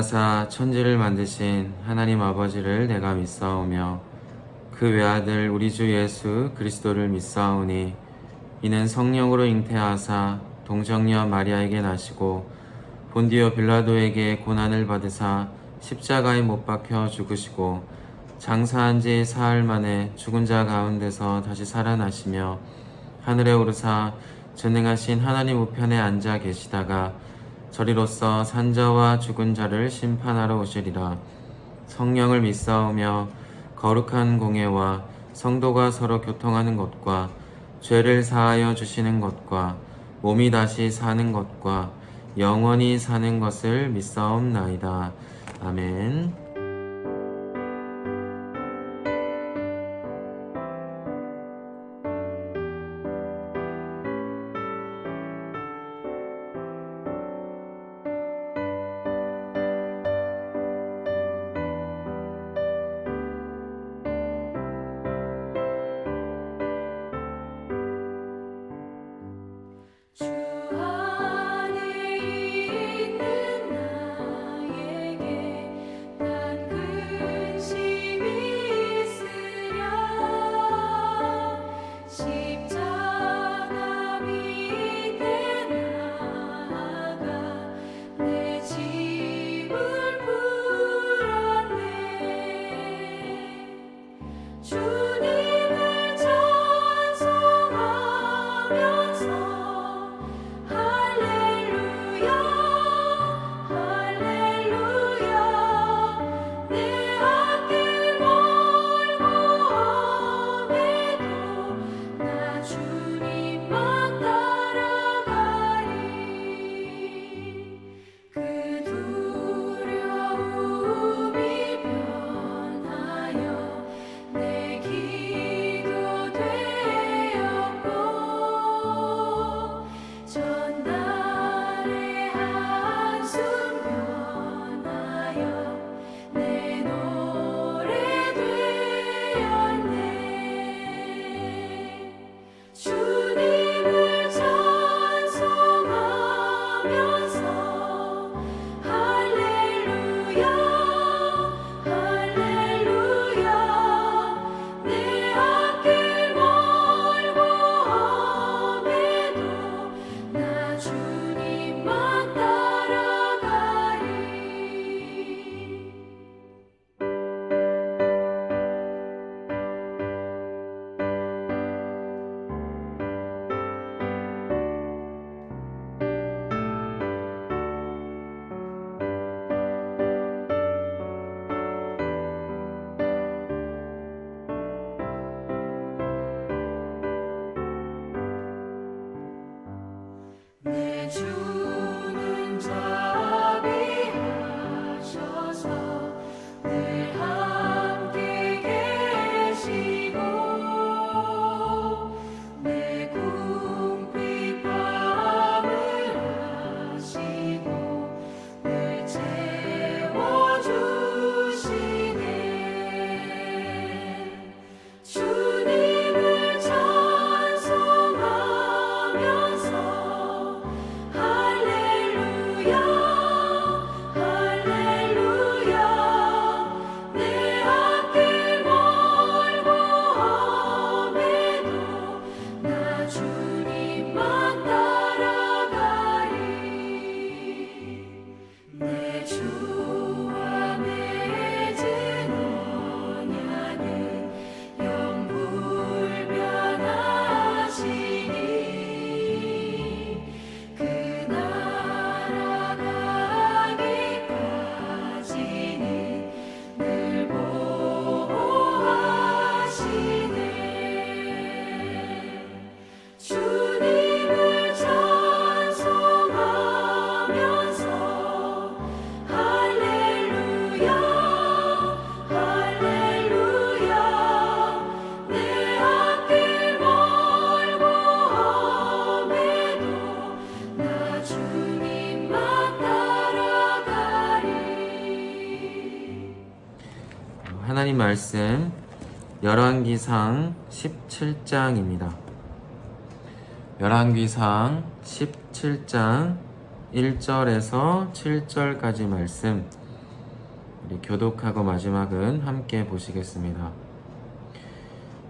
전능하사 천지를 만드신 하나님 아버지를 내가 믿사오며 그 외아들 우리 주 예수 그리스도를 믿사오니 이는 성령으로 잉태하사 동정녀 마리아에게 나시고 본디오 빌라도에게 고난을 받으사 십자가에 못 박혀 죽으시고 장사한 지 사흘 만에 죽은 자 가운데서 다시 살아나시며 하늘에 오르사 전능하신 하나님 우편에 앉아 계시다가 저리로서 산자와 죽은 자를 심판하러 오시리라. 성령을 믿사오며 거룩한 공예와 성도가 서로 교통하는 것과 죄를 사하여 주시는 것과 몸이 다시 사는 것과 영원히 사는 것을 믿사옵나이다. 아멘. 하나님 말씀 열왕기상 17장입니다. 열왕기상 17장 1절에서 7절까지 말씀 우리 교독하고 마지막은 함께 보시겠습니다.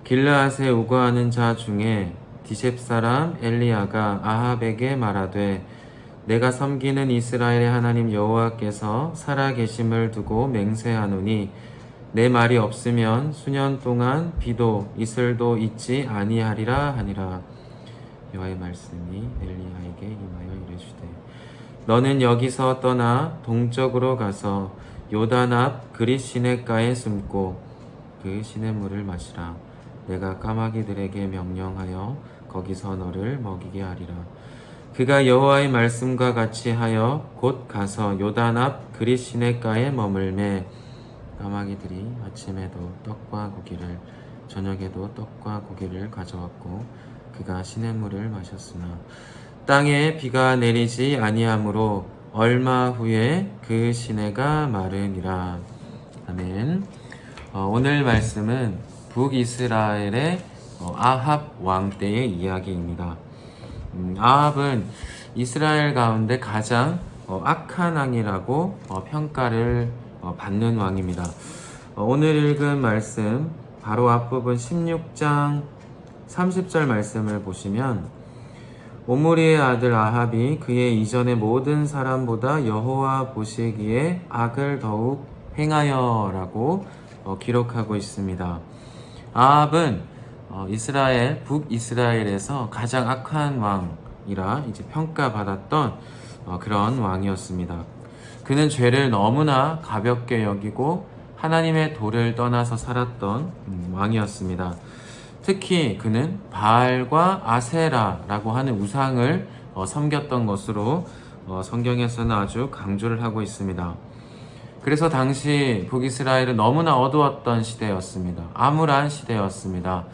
길르앗에 우거하는 자 중에 디셉 사람 엘리야가 아합에게 말하되 내가 섬기는 이스라엘의 하나님 여호와께서 살아계심을 두고 맹세하노니 내 말이 없으면 수년 동안 비도 이슬도 있지 아니하리라 하니라. 여호와의 말씀이 엘리야에게 임하여 이르시되 너는 여기서 떠나 동쪽으로 가서 요단 앞 그릿 시냇가에 숨고 그 시냇물을 마시라. 내가 까마귀들에게 명령하여 거기서 너를 먹이게 하리라. 그가 여호와의 말씀과 같이 하여 곧 가서 요단 앞 그릿 시냇가에 머물매 까마귀들이 아침에도 떡과 고기를 저녁에도 떡과 고기를 가져왔고 그가 시냇물을 마셨으나 땅에 비가 내리지 아니하므로 얼마 후에 그 시내가 마르니라. 아멘. 오늘 말씀은 북이스라엘의 아합 왕 때의 이야기입니다. 아합은 이스라엘 가운데 가장 악한 왕이라고 평가를 받는 왕입니다. 오늘 읽은 말씀 바로 앞부분 16장 30절 말씀을 보시면 오므리의 아들 아합이 그의 이전의 모든 사람보다 여호와 보시기에 악을 더욱 행하여라고 기록하고 있습니다. 아합은 북이스라엘에서 가장 악한 왕이라 이제 평가받았던 그런 왕이었습니다. 그는 죄를 너무나 가볍게 여기고 하나님의 도를 떠나서 살았던 왕이었습니다. 특히 그는 바알과 아세라라고 하는 우상을 섬겼던 것으로 성경에서는 아주 강조를 하고 있습니다. 그래서 당시 북이스라엘은 너무나 어두웠던 시대였습니다. 암울한 시대였습니다.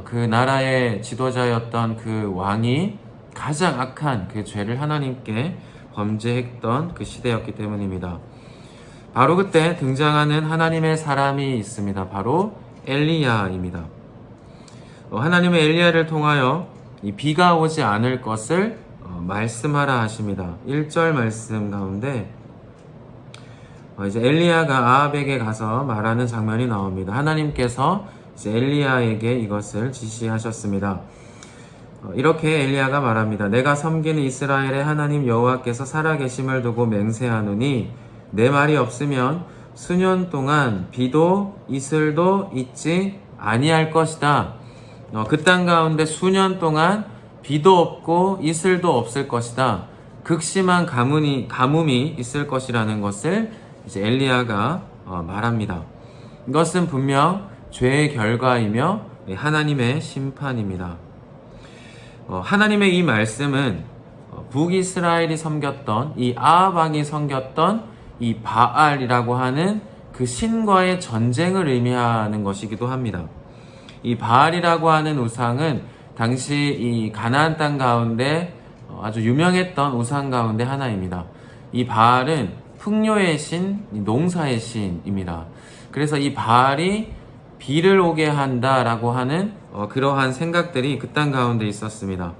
그 나라의 지도자였던 그 왕이 가장 악한 그 죄를 하나님께 범죄했던 그 시대였기 때문입니다. 바로 그때 등장하는 하나님의 사람이 있습니다. 바로 엘리야입니다. 하나님의 엘리야를 통하여 이 비가 오지 않을 것을 말씀하라 하십니다. 1절 말씀 가운데 이제 엘리야가 아합에게 가서 말하는 장면이 나옵니다. 하나님께서 이제 엘리야에게 이것을 지시하셨습니다. 이렇게 엘리야가 말합니다. 내가 섬기는 이스라엘의 하나님 여호와께서 살아계심을 두고 맹세하노니 내 말이 없으면 수년 동안 비도 이슬도 있지 아니할 것이다. 그 땅 가운데 수년 동안 비도 없고 이슬도 없을 것이다. 극심한 가뭄이 있을 것이라는 것을 이제 엘리야가 말합니다. 이것은 분명 죄의 결과이며 하나님의 심판입니다. 하나님의 이 말씀은 북이스라엘이 섬겼던 이 아합 왕이 섬겼던 이 바알이라고 하는 그 신과의 전쟁을 의미하는 것이기도 합니다. 이 바알이라고 하는 우상은 당시 이 가나안 땅 가운데 아주 유명했던 우상 가운데 하나입니다. 이 바알은 풍요의 신, 농사의 신입니다. 그래서 이 바알이 비를 오게 한다라고 하는 그러한 생각들이 그 땅 가운데 있었습니다.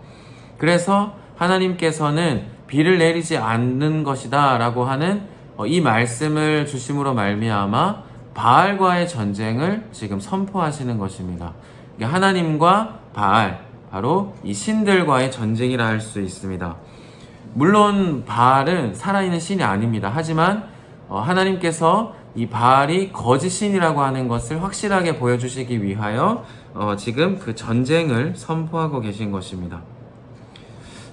그래서 하나님께서는 비를 내리지 않는 것이다 라고 하는 이 말씀을 주심으로 말미암아 바알과의 전쟁을 지금 선포하시는 것입니다. 하나님과 바알, 바로 이 신들과의 전쟁이라 할 수 있습니다. 물론 바알은 살아있는 신이 아닙니다. 하지만 하나님께서 이 바알이 거짓 신이라고 하는 것을 확실하게 보여주시기 위하여 지금 그 전쟁을 선포하고 계신 것입니다.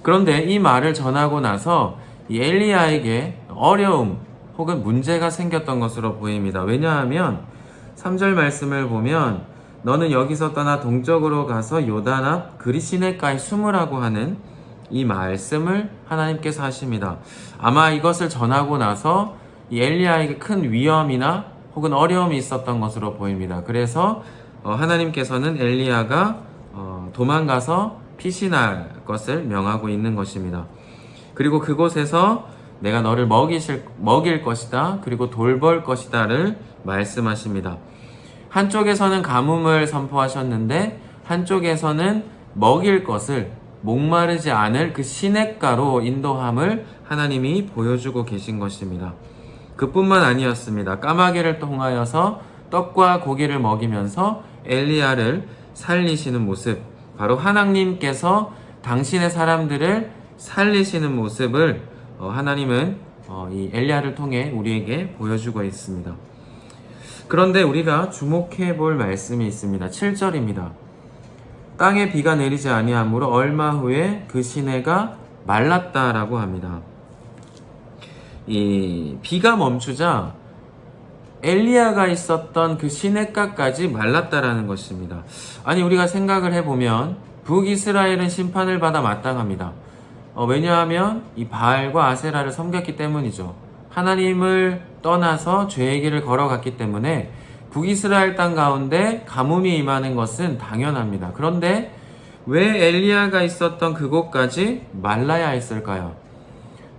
그런데 이 말을 전하고 나서 이 엘리야에게 어려움 혹은 문제가 생겼던 것으로 보입니다. 왜냐하면 3절 말씀을 보면 너는 여기서 떠나 동쪽으로 가서 요단 앞 그릿 시냇가에 숨으라고 하는 이 말씀을 하나님께서 하십니다. 아마 이것을 전하고 나서 이 엘리야에게 큰 위험이나 혹은 어려움이 있었던 것으로 보입니다. 그래서 하나님께서는 엘리야가 도망가서 피신할 것을 명하고 있는 것입니다. 그리고 그곳에서 내가 너를 먹일 것이다. 그리고 돌볼 것이다를 말씀하십니다. 한쪽에서는 가뭄을 선포하셨는데 한쪽에서는 먹일 것을 목마르지 않을 그 시냇가로 인도함을 하나님이 보여주고 계신 것입니다. 그뿐만 아니었습니다. 까마귀를 통하여서 떡과 고기를 먹이면서 엘리야를 살리시는 모습, 바로 하나님께서 당신의 사람들을 살리시는 모습을 하나님은 이 엘리야를 통해 우리에게 보여주고 있습니다. 그런데 우리가 주목해 볼 말씀이 있습니다. 7절입니다. 땅에 비가 내리지 아니하므로 얼마 후에 그 시내가 말랐다라고 합니다. 이 비가 멈추자 엘리야가 있었던 그 시냇가까지 말랐다라는 것입니다. 아니, 우리가 생각을 해보면 북이스라엘은 심판을 받아 마땅합니다. 왜냐하면 이 바알과 아세라를 섬겼기 때문이죠. 하나님을 떠나서 죄의 길을 걸어갔기 때문에 북이스라엘 땅 가운데 가뭄이 임하는 것은 당연합니다. 그런데 왜 엘리야가 있었던 그곳까지 말라야 했을까요?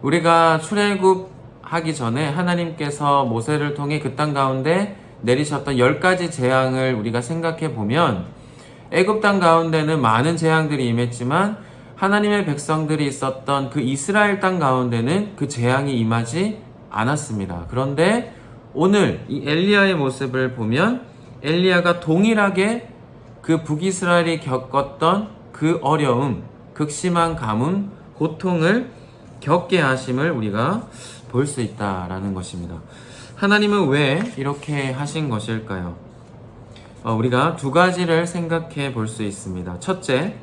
우리가 출애굽하기 전에 하나님께서 모세를 통해 그 땅 가운데 내리셨던 10가지 재앙을 우리가 생각해 보면 애굽 땅 가운데는 많은 재앙들이 임했지만 하나님의 백성들이 있었던 그 이스라엘 땅 가운데는 그 재앙이 임하지 않았습니다. 그런데 오늘 이 엘리야의 모습을 보면 엘리야가 동일하게 그 북이스라엘이 겪었던 그 어려움, 극심한 가뭄, 고통을 겪게 하심을 우리가 볼 수 있다라는 것입니다. 하나님은 왜 이렇게 하신 것일까요? 우리가 두 가지를 생각해 볼 수 있습니다. 첫째,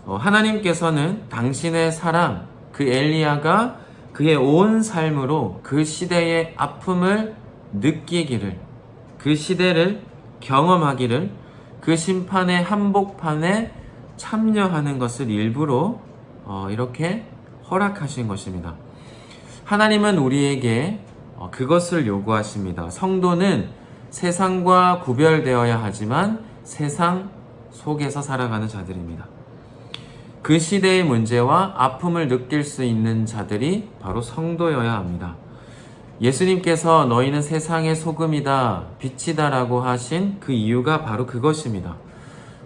하나님께서는 당신의 사람, 그 엘리야가 그의 온 삶으로 그 시대의 아픔을 느끼기를, 그 시대를 경험하기를, 그 심판의 한복판에 참여하는 것을 일부러 이렇게 허락하신 것입니다. 하나님은 우리에게 그것을 요구하십니다. 성도는 세상과 구별되어야 하지만 세상 속에서 살아가는 자들입니다. 그 시대의 문제와 아픔을 느낄 수 있는 자들이 바로 성도여야 합니다. 예수님께서 너희는 세상의 소금이다, 빛이다 라고 하신 그 이유가 바로 그것입니다.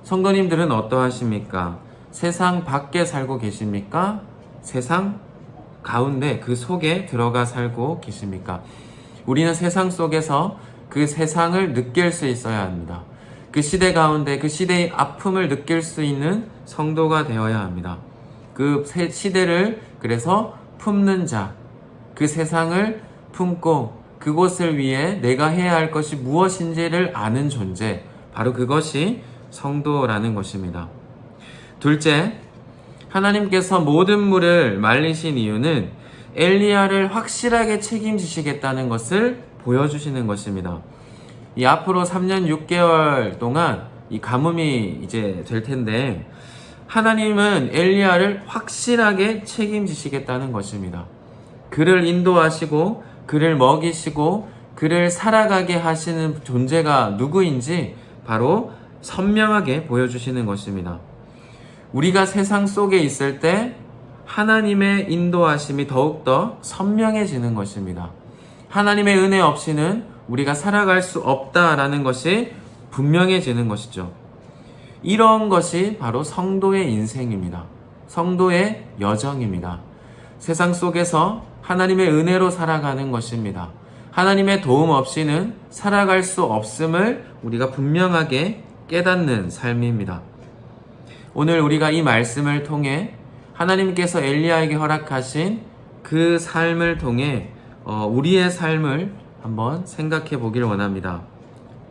성도님들은 어떠하십니까? 세상 밖에 살고 계십니까? 세상 가운데 그 속에 들어가 살고 계십니까? 우리는 세상 속에서 그 세상을 느낄 수 있어야 합니다. 그 시대 가운데 그 시대의 아픔을 느낄 수 있는 성도가 되어야 합니다. 그 시대를 그래서 품는 자, 그 세상을 품고 그곳을 위해 내가 해야 할 것이 무엇인지를 아는 존재, 바로 그것이 성도라는 것입니다. 둘째, 하나님께서 모든 물을 말리신 이유는 엘리야를 확실하게 책임지시겠다는 것을 보여주시는 것입니다. 이 앞으로 3년 6개월 동안 이 가뭄이 이제 될 텐데 하나님은 엘리야를 확실하게 책임지시겠다는 것입니다. 그를 인도하시고 그를 먹이시고 그를 살아가게 하시는 존재가 누구인지 바로 선명하게 보여주시는 것입니다. 우리가 세상 속에 있을 때 하나님의 인도하심이 더욱더 선명해지는 것입니다. 하나님의 은혜 없이는 우리가 살아갈 수 없다라는 것이 분명해지는 것이죠. 이런 것이 바로 성도의 인생입니다. 성도의 여정입니다. 세상 속에서 하나님의 은혜로 살아가는 것입니다. 하나님의 도움 없이는 살아갈 수 없음을 우리가 분명하게 깨닫는 삶입니다. 오늘 우리가 이 말씀을 통해 하나님께서 엘리야에게 허락하신 그 삶을 통해 우리의 삶을 한번 생각해 보길 원합니다.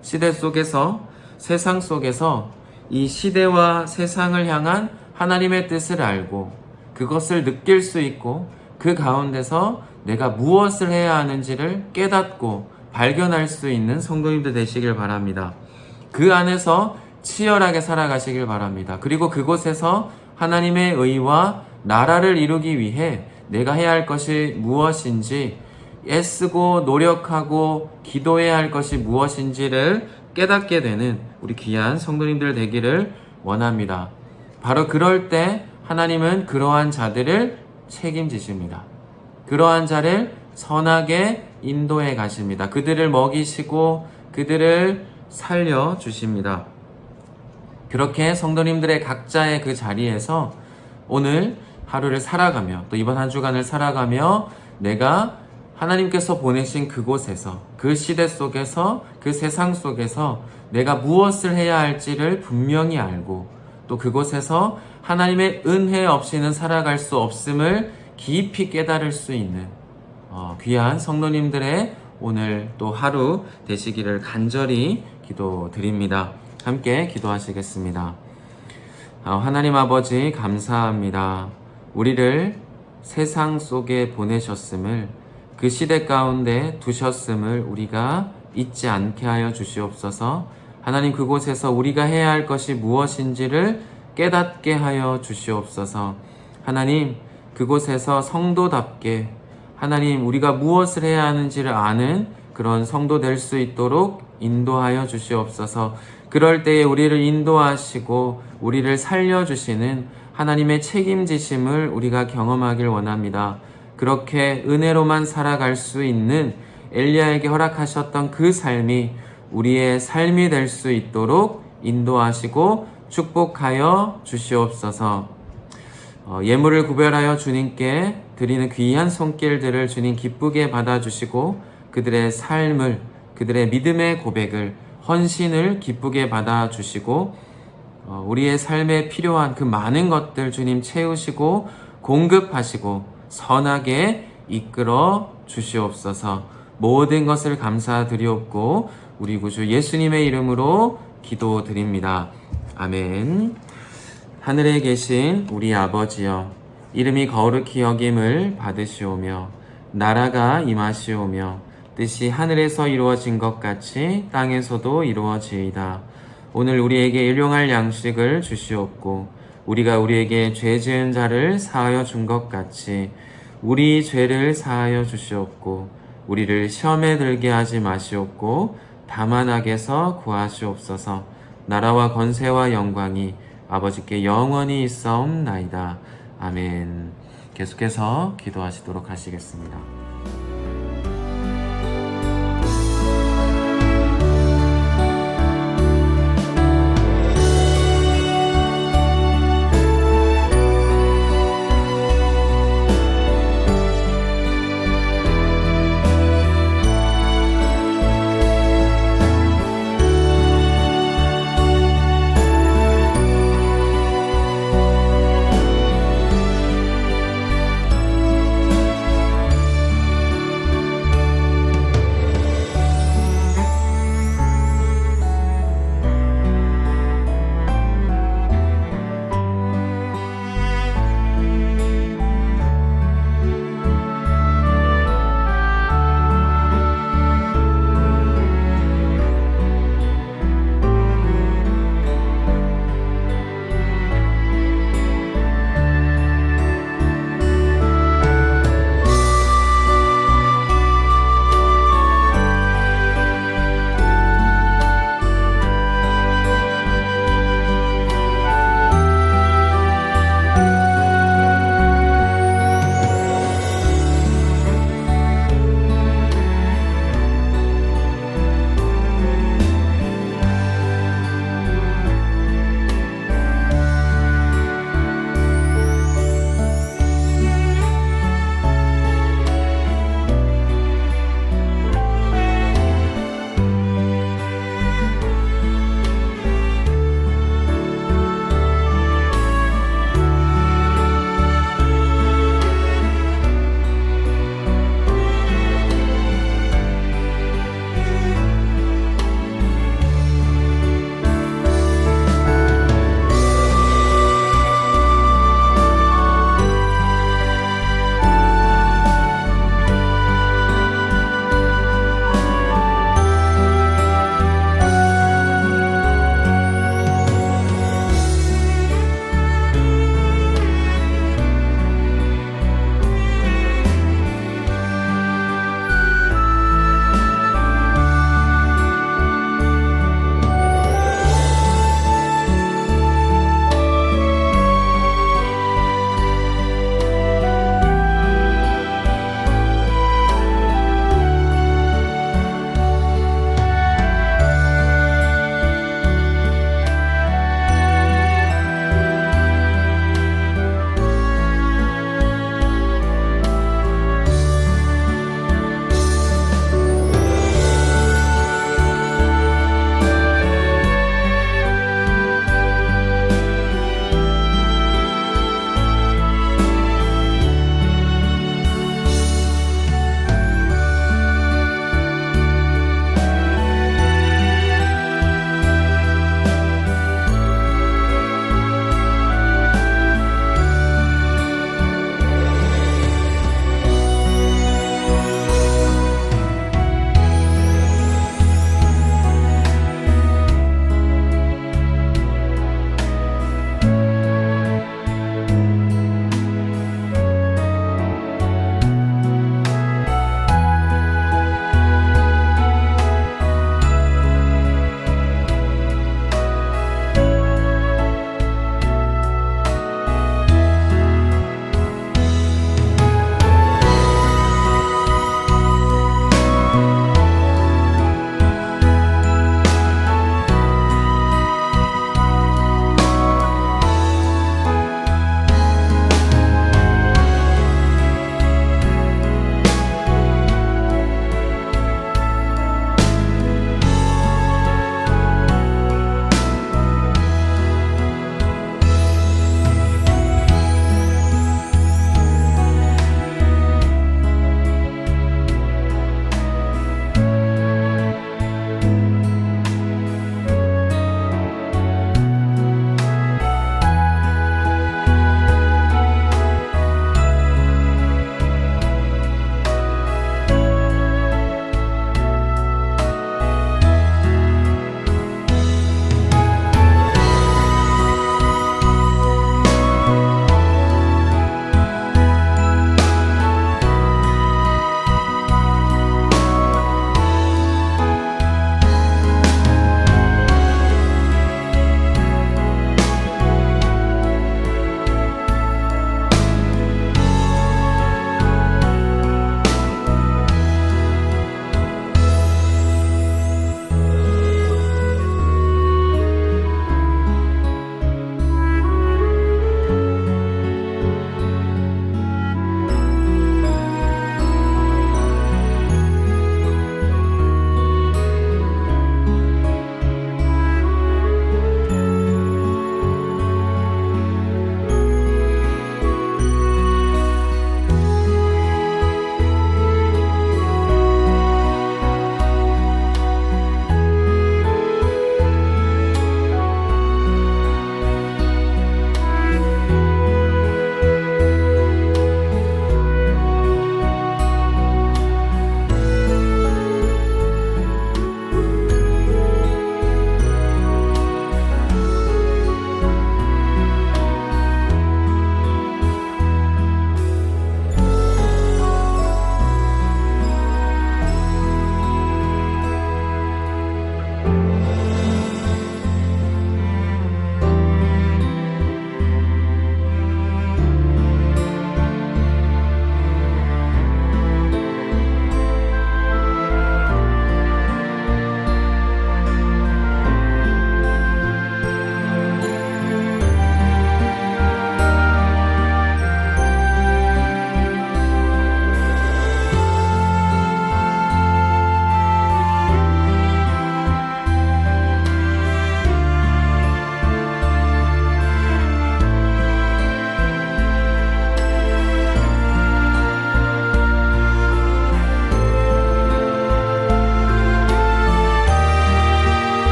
시대 속에서, 세상 속에서 이 시대와 세상을 향한 하나님의 뜻을 알고 그것을 느낄 수 있고 그 가운데서 내가 무엇을 해야 하는지를 깨닫고 발견할 수 있는 성도님들 되시길 바랍니다. 그 안에서 치열하게 살아가시길 바랍니다. 그리고 그곳에서 하나님의 의와 나라를 이루기 위해 내가 해야 할 것이 무엇인지, 애쓰고 노력하고 기도해야 할 것이 무엇인지를 깨닫게 되는 우리 귀한 성도님들 되기를 원합니다. 바로 그럴 때 하나님은 그러한 자들을 책임지십니다. 그러한 자를 선하게 인도해 가십니다. 그들을 먹이시고 그들을 살려주십니다. 그렇게 성도님들의 각자의 그 자리에서 오늘 하루를 살아가며 또 이번 한 주간을 살아가며 내가 하나님께서 보내신 그곳에서, 그 시대 속에서, 그 세상 속에서 내가 무엇을 해야 할지를 분명히 알고, 또 그곳에서 하나님의 은혜 없이는 살아갈 수 없음을 깊이 깨달을 수 있는 귀한 성도님들의 오늘 또 하루 되시기를 간절히 기도드립니다. 함께 기도하시겠습니다. 하나님 아버지 감사합니다. 우리를 세상 속에 보내셨음을, 그 시대 가운데 두셨음을 우리가 잊지 않게 하여 주시옵소서. 하나님, 그곳에서 우리가 해야 할 것이 무엇인지를 깨닫게 하여 주시옵소서. 하나님, 그곳에서 성도답게 하나님, 우리가 무엇을 해야 하는지를 아는 그런 성도 될 수 있도록 인도하여 주시옵소서. 그럴 때에 우리를 인도하시고 우리를 살려주시는 하나님의 책임지심을 우리가 경험하길 원합니다. 그렇게 은혜로만 살아갈 수 있는 엘리야에게 허락하셨던 그 삶이 우리의 삶이 될 수 있도록 인도하시고 축복하여 주시옵소서. 예물을 구별하여 주님께 드리는 귀한 손길들을 주님 기쁘게 받아주시고, 그들의 삶을, 그들의 믿음의 고백을, 헌신을 기쁘게 받아주시고, 우리의 삶에 필요한 그 많은 것들 주님 채우시고 공급하시고 선하게 이끌어 주시옵소서. 모든 것을 감사드리옵고 우리 구주 예수님의 이름으로 기도드립니다. 아멘. 하늘에 계신 우리 아버지여, 이름이 거룩히 여김을 받으시오며 나라가 임하시오며 뜻이 하늘에서 이루어진 것 같이 땅에서도 이루어지이다. 오늘 우리에게 일용할 양식을 주시옵고 우리가 우리에게 죄 지은 자를 사하여 준 것 같이 우리 죄를 사하여 주시옵고 우리를 시험에 들게 하지 마시옵고 다만 악에서 구하시옵소서. 나라와 권세와 영광이 아버지께 영원히 있사옵나이다. 아멘. 계속해서 기도하시도록 하시겠습니다.